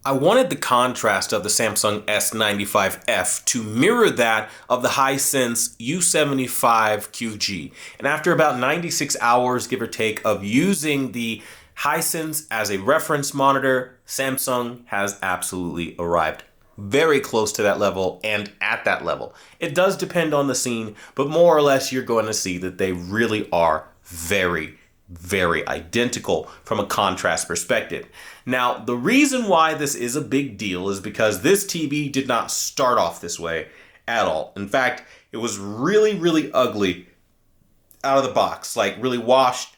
I wanted the contrast of the Samsung S95F to mirror that of the Hisense U75QG. And after about 96 hours, give or take, of using the Hisense as a reference monitor, Samsung has absolutely arrived very close to that level and at that level. It does depend on the scene, but more or less you're going to see that they really are very identical from a contrast perspective. Now, the reason why this is a big deal is because this TV did not start off this way at all. In fact, it was really ugly out of the box, like really washed.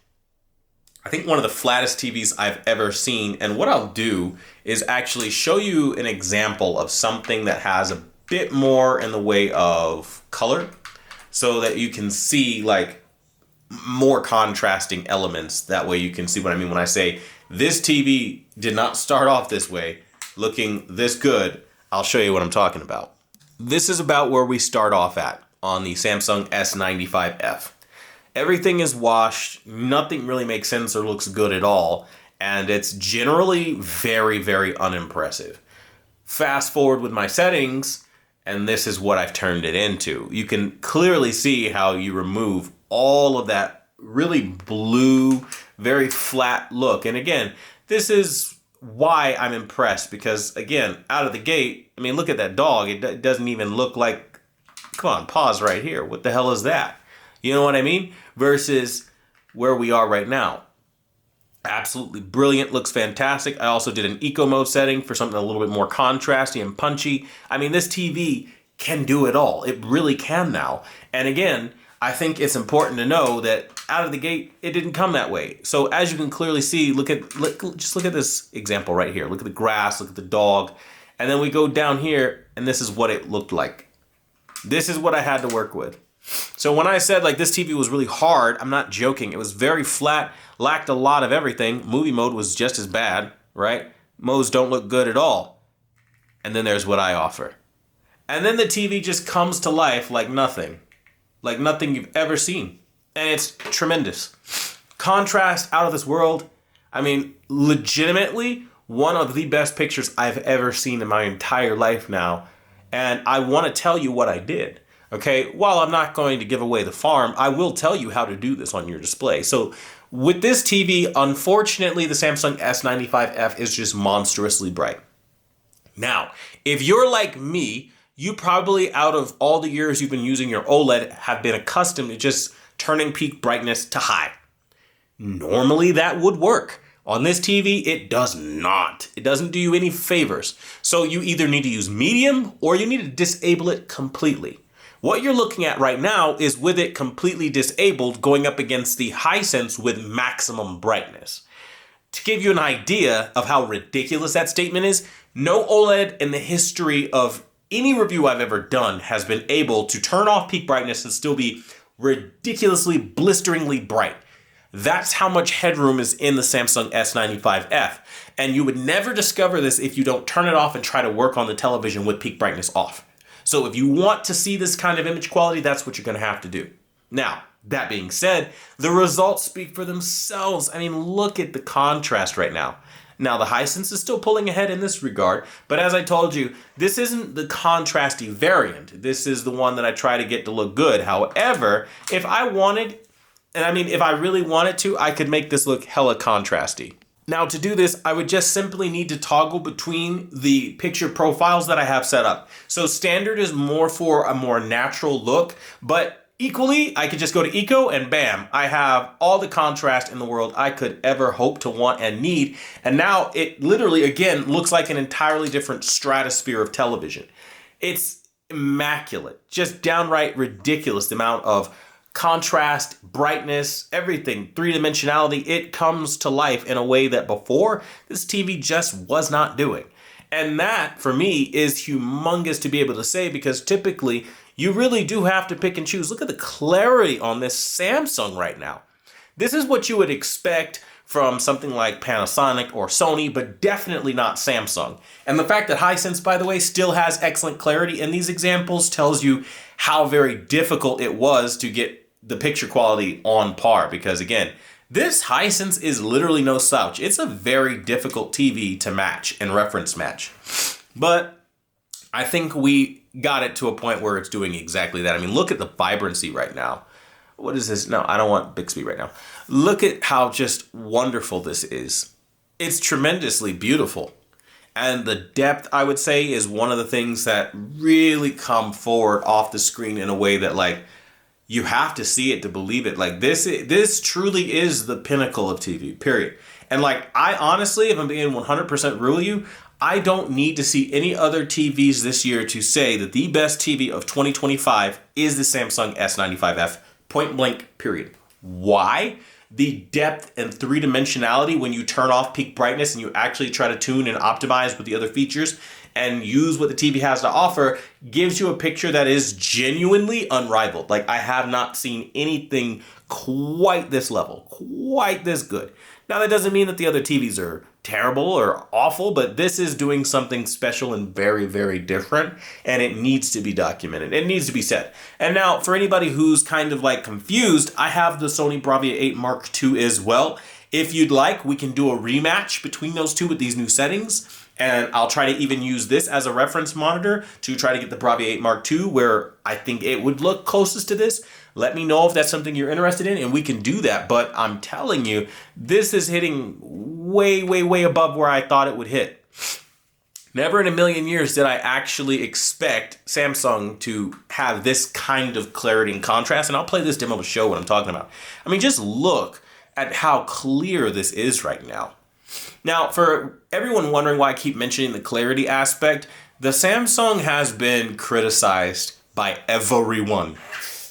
I think one of the flattest TVs I've ever seen. And what I'll do is actually show you an example of something that has a bit more in the way of color so that you can see like more contrasting elements. That way you can see what I mean when I say this TV did not start off this way looking this good. I'll show you what I'm talking about. This is about where we start off at on the Samsung S95F. Everything is washed, nothing really makes sense or looks good at all, and it's generally very unimpressive. Fast forward with my settings, and this is what I've turned it into. You can clearly see how you remove all of that really blue, very flat look. And again, this is why I'm impressed, because again, out of the gate, I mean, look at that dog. It doesn't even look like, come on, pause right here. What the hell is that? You know what I mean? Versus where we are right now. Absolutely brilliant, looks fantastic. I also did an eco mode setting for something a little bit more contrasty and punchy. I mean, this TV can do it all. It really can now. And again, I think it's important to know that out of the gate, it didn't come that way. So as you can clearly see, just look at this example right here. Look at the grass, look at the dog. And then we go down here, and this is what it looked like. This is what I had to work with. So when I said like this TV was really hard, I'm not joking. It was very flat, lacked a lot of everything. Movie mode was just as bad, right? Modes don't look good at all. And then there's what I offer. And then the TV just comes to life like nothing you've ever seen. And it's tremendous. Contrast out of this world. I mean, legitimately one of the best pictures I've ever seen in my entire life now. And I want to tell you what I did. Okay, while I'm not going to give away the farm, I will tell you how to do this on your display. So with this TV, unfortunately, the Samsung S95F is just monstrously bright. Now, if you're like me, you probably, out of all the years you've been using your OLED, have been accustomed to just turning peak brightness to high. Normally that would work. On this TV, it does not. It doesn't do you any favors. So you either need to use medium or you need to disable it completely. What you're looking at right now is with it completely disabled going up against the Hisense with maximum brightness. To give you an idea of how ridiculous that statement is, no OLED in the history of any review I've ever done has been able to turn off peak brightness and still be ridiculously, blisteringly bright. That's how much headroom is in the Samsung S95F. And you would never discover this if you don't turn it off and try to work on the television with peak brightness off. So if you want to see this kind of image quality, that's what you're going to have to do. Now, that being said, the results speak for themselves. I mean, look at the contrast right now. Now, the Hisense is still pulling ahead in this regard, but as I told you, this isn't the contrasty variant. This is the one that I try to get to look good. However, if I wanted, if I really wanted to, I could make this look hella contrasty. Now to do this, I would just simply need to toggle between the picture profiles that I have set up. So standard is more for a more natural look, but equally, I could just go to eco and bam, I have all the contrast in the world I could ever hope to want and need. And now it literally, again, looks like an entirely different stratosphere of television. It's immaculate, just downright ridiculous the amount of contrast, brightness, everything, three-dimensionality. It comes to life in a way that before this TV just was not doing. And that, for me, is humongous to be able to say, because typically you really do have to pick and choose. Look at the clarity on this Samsung right now. This is what you would expect from something like Panasonic or Sony, but definitely not Samsung. And the fact that Hisense, by the way, still has excellent clarity in these examples tells you how very difficult it was to get the picture quality on par, because again, This Hisense is literally no slouch. It's a very difficult TV to match and reference match. But I think we got it to a point where it's doing exactly that. I mean, look at the vibrancy right now. What is this? No, I don't want Bixby right now. Look at how just wonderful this is. It's tremendously beautiful. And the depth, I would say, is one of the things that really come forward off the screen in a way that, like, you have to see it to believe it. Like, this truly is the pinnacle of TV, period. And, like, I honestly, if I'm being 100% real with you, I don't need to see any other TVs this year to say that the best TV of 2025 is the Samsung S95F. Point blank, period. Why? The depth and three-dimensionality when you turn off peak brightness and you actually try to tune and optimize with the other features and use what the TV has to offer gives you a picture that is genuinely unrivaled. Like, I have not seen anything quite this level, quite this good. Now, that doesn't mean that the other TVs are terrible or awful, but this is doing something special and very, very different, and it needs to be documented. It needs to be said. And now, for anybody who's kind of like confused, I have the Sony Bravia 8 Mark II as well. If you'd like, we can do a rematch between those two with these new settings, and I'll try to even use this as a reference monitor to try to get the Bravia 8 Mark II where I think it would look closest to this. Let me know if that's something you're interested in, and we can do that. But I'm telling you, this is hitting way, way, way above where I thought it would hit. Never in a million years did I actually expect Samsung to have this kind of clarity and contrast. And I'll play this demo to show what I'm talking about. I mean, just look at how clear this is right now. Now, for everyone wondering why I keep mentioning the clarity aspect, the Samsung has been criticized by everyone.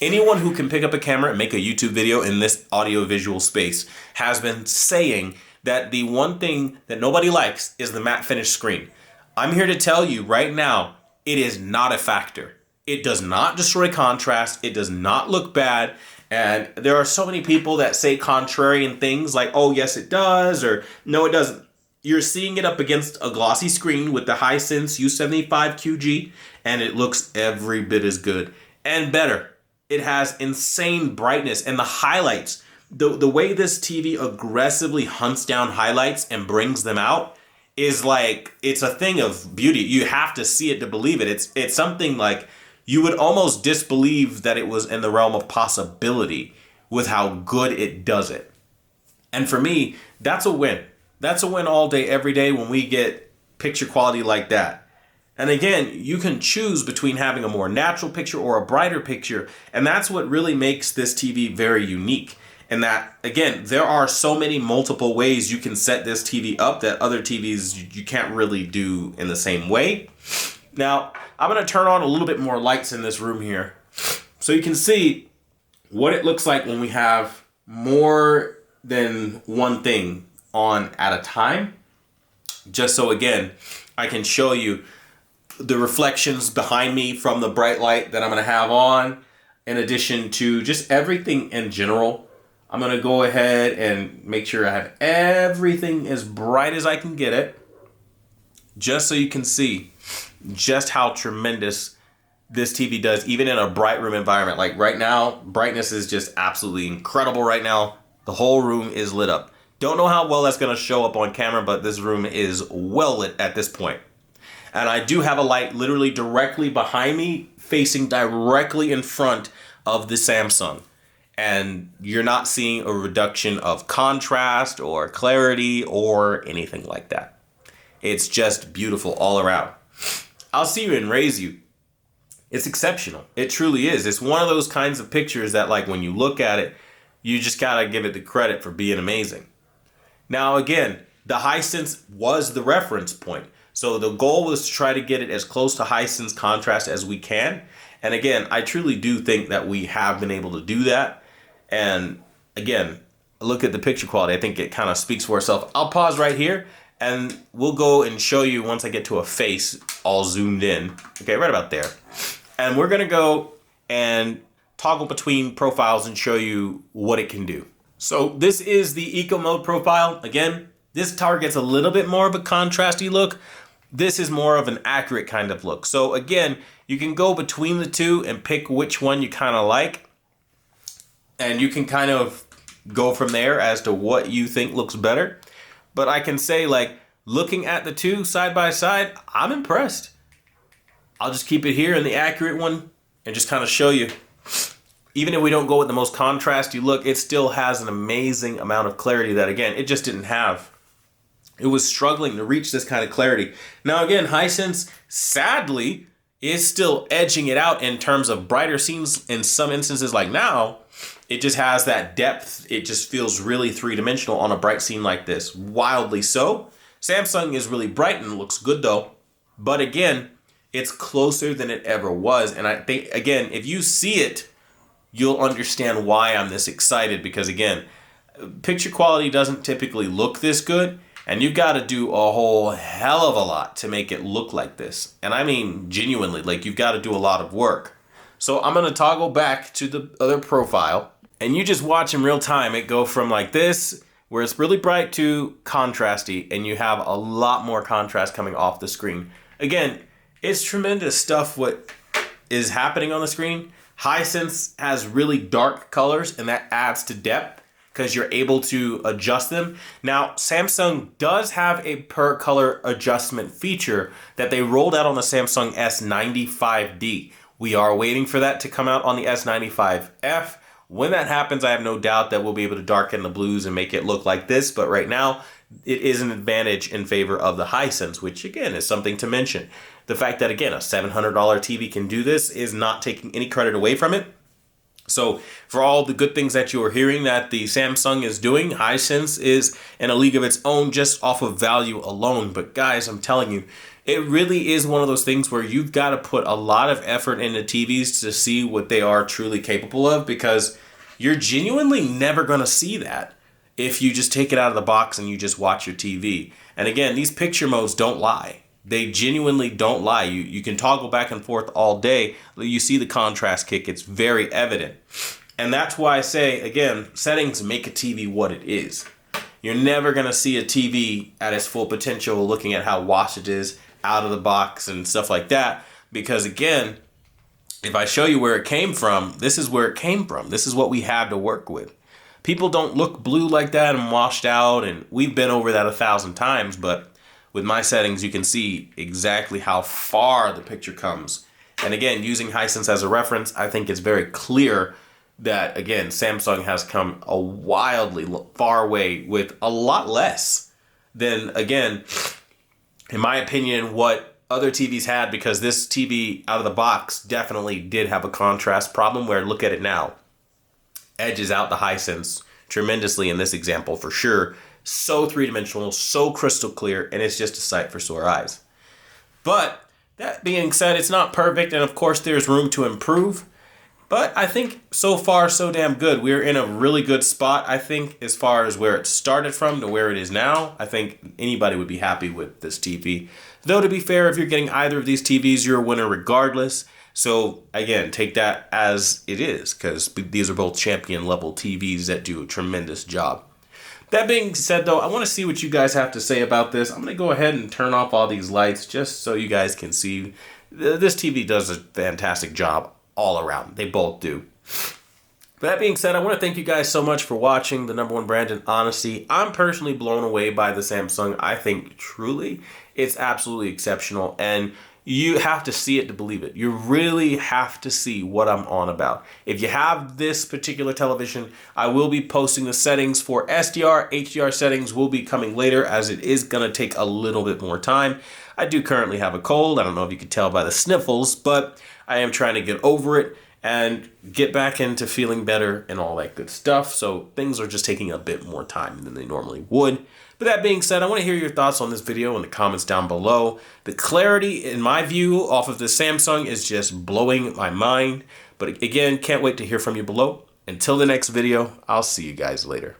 Anyone who can pick up a camera and make a YouTube video in this audio-visual space has been saying that the one thing that nobody likes is the matte finish screen. I'm here to tell you right now, it is not a factor. It does not destroy contrast. It does not look bad. And there are so many people that say contrarian things like, oh, yes, it does, or no, it doesn't. You're seeing it up against a glossy screen with the Hisense U75QG, and it looks every bit as good and better. It has insane brightness, and the highlights, the way this TV aggressively hunts down highlights and brings them out is like, it's a thing of beauty. You have to see it to believe it. It's something like you would almost disbelieve that it was in the realm of possibility with how good it does it. And for me, that's a win. That's a win all day, every day when we get picture quality like that. And again, you can choose between having a more natural picture or a brighter picture. And that's what really makes this TV very unique. And that, again, there are so many multiple ways you can set this TV up that other TVs you can't really do in the same way. Now, I'm going to turn on a little bit more lights in this room here so you can see what it looks like when we have more than one thing on at a time. Just so, again, I can show you the reflections behind me from the bright light that I'm going to have on, in addition to just everything in general. I'm going to go ahead and make sure I have everything as bright as I can get it, just so you can see just how tremendous this TV does, even in a bright room environment. Like right now, brightness is just absolutely incredible right now. The whole room is lit up. Don't know how well that's going to show up on camera, but this room is well lit at this point. And I do have a light literally directly behind me, facing directly in front of the Samsung. And you're not seeing a reduction of contrast or clarity or anything like that. It's just beautiful all around. I'll see you and raise you. It's exceptional. It truly is. It's one of those kinds of pictures that, like, when you look at it, you just gotta give it the credit for being amazing. Now, again, the Hisense was the reference point. So the goal was to try to get it as close to Hisense contrast as we can. And again, I truly do think that we have been able to do that. And again, look at the picture quality. I think it kind of speaks for itself. I'll pause right here and we'll go and show you once I get to a face all zoomed in. Okay, right about there. And we're gonna go and toggle between profiles and show you what it can do. So this is the eco mode profile. Again, this targets a little bit more of a contrasty look. This is more of an accurate kind of look. So again, you can go between the two and pick which one you kind of like. And you can kind of go from there as to what you think looks better. But I can say, like, looking at the two side by side, I'm impressed. I'll just keep it here in the accurate one and just kind of show you. Even if we don't go with the most contrasty look, it still has an amazing amount of clarity that, again, it just didn't have. It was struggling to reach this kind of clarity. Now, again, Hisense, sadly, is still edging it out in terms of brighter scenes in some instances. Like now, it just has that depth. It just feels really three-dimensional on a bright scene like this. Wildly so. Samsung is really bright and looks good, though. But again, it's closer than it ever was. And I think, again, if you see it, you'll understand why I'm this excited. Because, again, picture quality doesn't typically look this good. And you've got to do a whole hell of a lot to make it look like this. And I mean, genuinely, like, you've got to do a lot of work. So I'm going to toggle back to the other profile. And you just watch in real time it go from like this, where it's really bright, to contrasty. And you have a lot more contrast coming off the screen. Again, it's tremendous stuff what is happening on the screen. Hisense has really dark colors, and that adds to depth, because you're able to adjust them. Now, Samsung does have a per color adjustment feature that they rolled out on the Samsung S95D. We are waiting for that to come out on the S95F. When that happens, I have no doubt that we'll be able to darken the blues and make it look like this. But right now, it is an advantage in favor of the Hisense, which again is something to mention. The fact that, again, a $700 TV can do this is not taking any credit away from it. So for all the good things that you are hearing that the Samsung is doing, Hisense is in a league of its own just off of value alone. But guys, I'm telling you, it really is one of those things where you've got to put a lot of effort into TVs to see what they are truly capable of, because you're genuinely never going to see that if you just take it out of the box and you just watch your TV. And again, these picture modes don't lie. They genuinely don't lie. You can toggle back and forth all day. You see the contrast kick. It's very evident. And that's why I say, again, settings make a TV what it is. You're never going to see a TV at its full potential looking at how washed it is out of the box and stuff like that. Because, again, if I show you where it came from, this is where it came from. This is what we have to work with. People don't look blue like that and washed out, and we've been over that 1,000 times, but with my settings, you can see exactly how far the picture comes. And again, using Hisense as a reference, I think it's very clear that, again, Samsung has come a wildly far way with a lot less than, again, in my opinion, what other TVs had, because this TV out of the box definitely did have a contrast problem where, look at it now, edges out the Hisense tremendously in this example for sure. So three-dimensional, so crystal clear, and it's just a sight for sore eyes. But that being said, it's not perfect, and of course there's room to improve. But I think so far so damn good. We're in a really good spot, I think, as far as where it started from to where it is now. I think anybody would be happy with this TV. Though, to be fair, if you're getting either of these TVs, you're a winner regardless. So again, take that as it is, because these are both champion level TVs that do a tremendous job. That being said, though, I want to see what you guys have to say about this. I'm going to go ahead and turn off all these lights just so you guys can see. This TV does a fantastic job all around. They both do. That being said, I want to thank you guys so much for watching the #1 brand in honesty. I'm personally blown away by the Samsung. I think truly it's absolutely exceptional, and you have to see it to believe it. You really have to see what I'm on about. If you have this particular television, I will be posting the settings for SDR. HDR settings will be coming later, as it is going to take a little bit more time. I do currently have a cold. I don't know if you could tell by the sniffles, but I am trying to get over it and get back into feeling better and all that good stuff. So things are just taking a bit more time than they normally would. But that being said, I want to hear your thoughts on this video in the comments down below. The clarity, in my view, off of the Samsung is just blowing my mind. But again, can't wait to hear from you below. Until the next video, I'll see you guys later.